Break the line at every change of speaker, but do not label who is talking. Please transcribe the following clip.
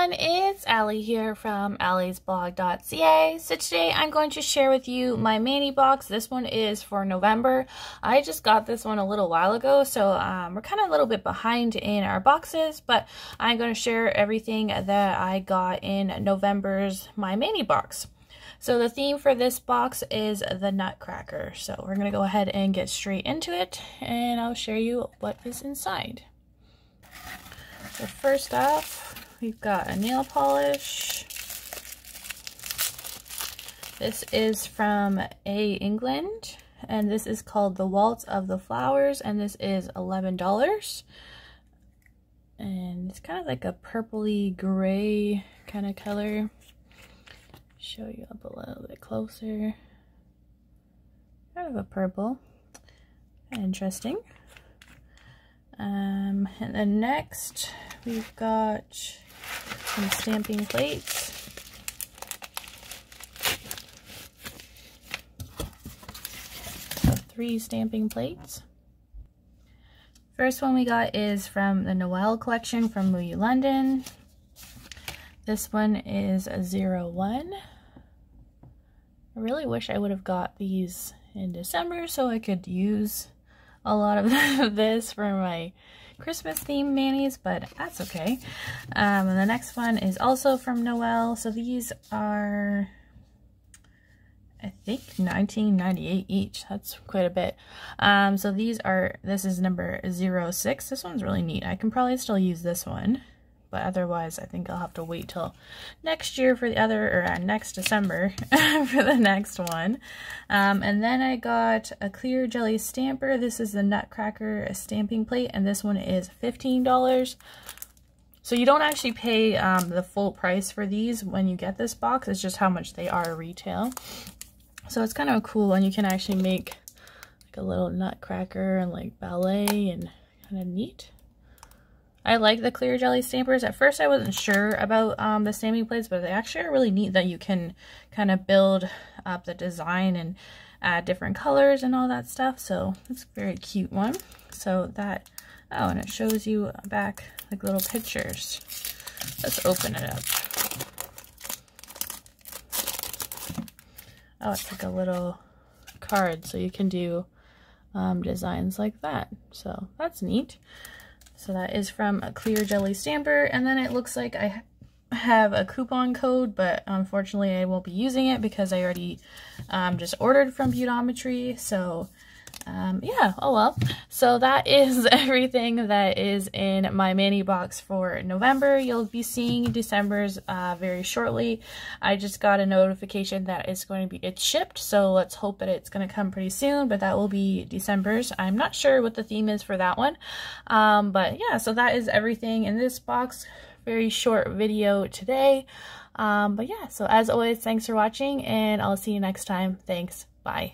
everyone, it's Allie here from alliesblog.ca. So today I'm going to share with you my mani box. This one is for November. I just got this one a little while ago, so we're kind of a little bit behind in our boxes, but I'm going to share everything that I got in November's my mani box. So the theme for this box is the Nutcracker. So we're going to go ahead and get straight into it, and I'll share you what is inside. So first off, we've got a nail polish. This is from England, and this is called The Waltz of the Flowers, and this is $11. And it's kind of like a purpley gray kind of color. Show you up a little bit closer. Kind of a purple. Interesting. And then next we've got some stamping plates. So 3 stamping plates. First one we got is from the Noel collection from Louis London. This one is a 01. I really wish I would have got these in December so I could use a lot of this for my Christmas themed manis, but that's okay. And the next one is also from Noel. So these are, I think, $19.98 each. That's quite a bit. So this is number 06. This one's really neat. I can probably still use this one, but otherwise I think I'll have to wait till next year for the other, or next December for the next one. And then I got a clear jelly stamper. This is the Nutcracker stamping plate, and this one is $15. So you don't actually pay the full price for these when you get this box. It's just how much they are retail. So it's kind of cool, and you can actually make like a little Nutcracker and like ballet, and kind of neat. I like the clear jelly stampers. At first I wasn't sure about the stamping plates, but they actually are really neat that you can kind of build up the design and add different colors and all that stuff. So it's a very cute one. So that, oh, and it shows you back like little pictures. Let's open it up. Oh, it's like a little card, so you can do designs like that. So that's neat. So that is from a clear jelly stamper, and then it looks like I have a coupon code, but unfortunately I won't be using it because I already just ordered from Beautometry. So yeah, oh well. So that is everything that is in my mani box for November. You'll be seeing December's very shortly. I just got a notification that it's shipped, so let's hope that it's going to come pretty soon, but that will be December's. I'm not sure what the theme is for that one, but yeah, so that is everything in this box. Very short video today, but yeah, so as always, thanks for watching, and I'll see you next time. Thanks, bye.